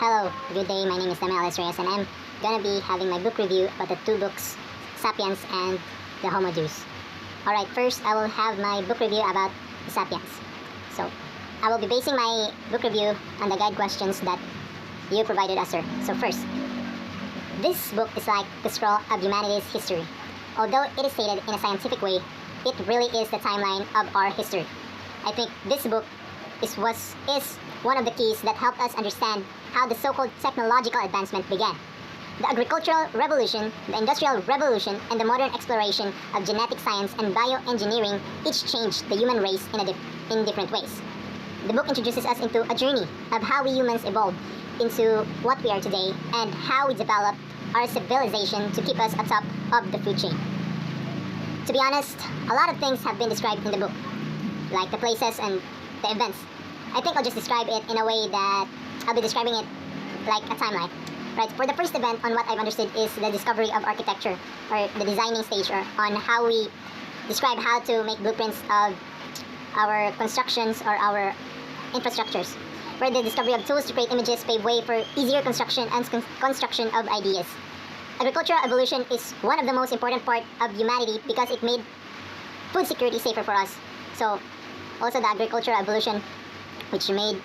Hello, good day. My name is Damian Alice Reyes, and I'm gonna be having my book review about the two books, Sapiens and the Homo Deus. Alright, first I will have my book review about the Sapiens. So, I will be basing my book review on the guide questions that you provided us, sir. So first, this book is like the scroll of humanity's history. Although it is stated in a scientific way, it really is the timeline of our history. I think this book is one of the keys that helped us understand how the so-called technological advancement began. The agricultural revolution, the industrial revolution, and the modern exploration of genetic science and bioengineering each changed the human race in different ways. The book introduces us into a journey of how we humans evolved into what we are today and how we developed our civilization to keep us atop of the food chain. To be honest, a lot of things have been described in the book, like the places and the events. I think I'll just describe it in a way that I'll be describing it like a timeline. Right, for the first event, on what I've understood is the discovery of architecture, or the designing stage, or on how we describe how to make blueprints of our constructions or our infrastructures, where the discovery of tools to create images pave way for easier construction and construction of ideas. Agricultural evolution is one of the most important part of humanity because it made food security safer for us. So, also the agricultural evolution, which made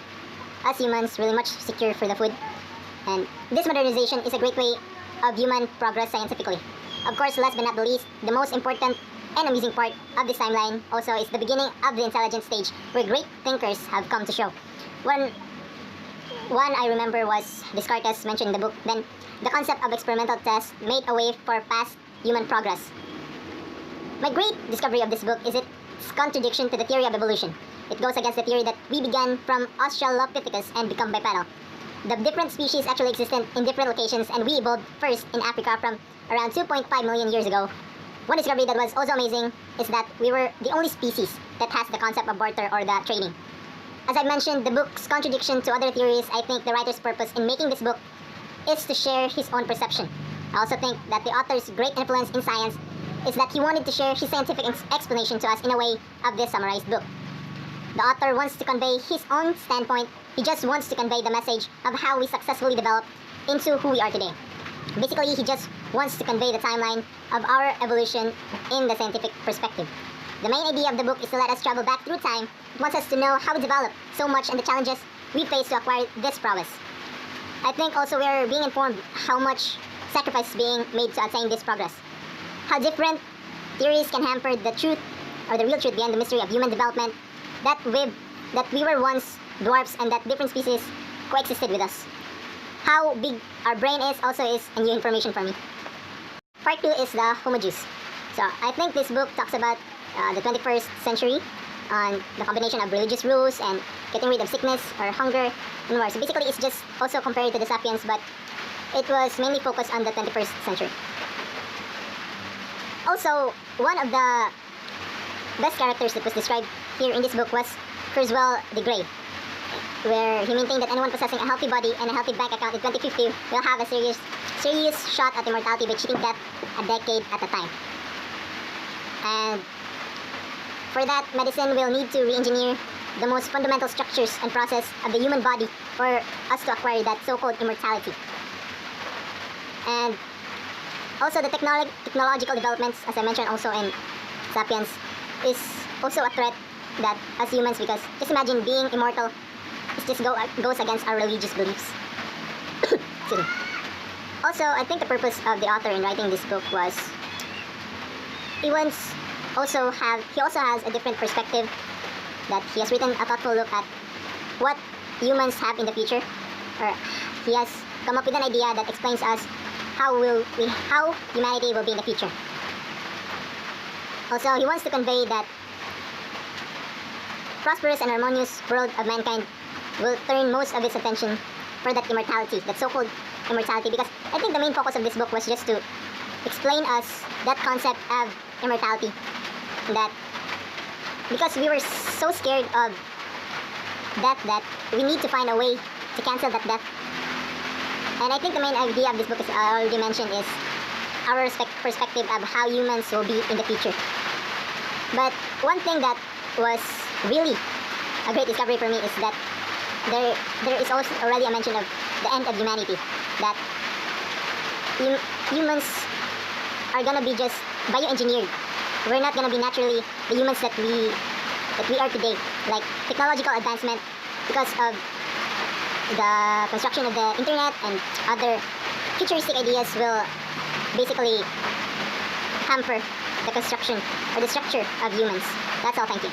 us humans really much secure for the food. And this modernization is a great way of human progress scientifically. Of course, last but not the least, the most important and amusing part of this timeline also is the beginning of the intelligence stage, where great thinkers have come to show. One I remember was Descartes, mentioned in the book. Then, the concept of experimental tests made a way for past human progress. My great discovery of this book is its contradiction to the theory of evolution. It goes against the theory that we began from Australopithecus and become bipedal. The different species actually existed in different locations, and we evolved first in Africa from around 2.5 million years ago. One discovery that was also amazing is that we were the only species that has the concept of barter or the trading. As I mentioned, the book's contradiction to other theories, I think the writer's purpose in making this book is to share his own perception. I also think that the author's great influence in science is that he wanted to share his scientific explanation to us in a way of this summarized book. The author wants to convey his own standpoint. He just wants to convey the message of how we successfully developed into who we are today. Basically, he just wants to convey the timeline of our evolution in the scientific perspective. The main idea of the book is to let us travel back through time. It wants us to know how we developed so much and the challenges we face to acquire this prowess. I think also we are being informed how much sacrifice is being made to attain this progress. How different theories can hamper the truth or the real truth behind the mystery of human development, that we were once dwarfs and that different species coexisted with us. How big our brain is also is a new information for me. Part 2 is the Homo Deus. So I think this book talks about the 21st century on the combination of religious rules and getting rid of sickness or hunger and war. So basically it's just also compared to the Sapiens, but it was mainly focused on the 21st century. Also, one of the best characters that was described here in this book was Kurzweil the Grey, where he maintained that anyone possessing a healthy body and a healthy bank account in 2050 will have a serious shot at immortality by cheating death a decade at a time. And for that, medicine will need to re-engineer the most fundamental structures and process of the human body for us to acquire that so-called immortality. And also the technological developments, as I mentioned also in Sapiens, is also a threat that as humans, because just imagine being immortal, it just goes against our religious beliefs. Excuse me. Also, I think the purpose of the author in writing this book was he also has a different perspective, that he has written a thoughtful look at what humans have in the future, or he has come up with an idea that explains us how humanity will be in the future. Also, he wants to convey that prosperous and harmonious world of mankind will turn most of its attention for that immortality, that so-called immortality, because I think the main focus of this book was just to explain us that concept of immortality, that because we were so scared of death that we need to find a way to cancel that death. And I think the main idea of this book, as I already mentioned, is our perspective of how humans will be in the future. But one thing that was really a great discovery for me is that there is also already a mention of the end of humanity, that humans are gonna be just bioengineered. We're not gonna be naturally the humans that we are today. Like technological advancement, because of the construction of the internet and other futuristic ideas, will basically hamper the construction or the structure of humans. That's all. Thank you.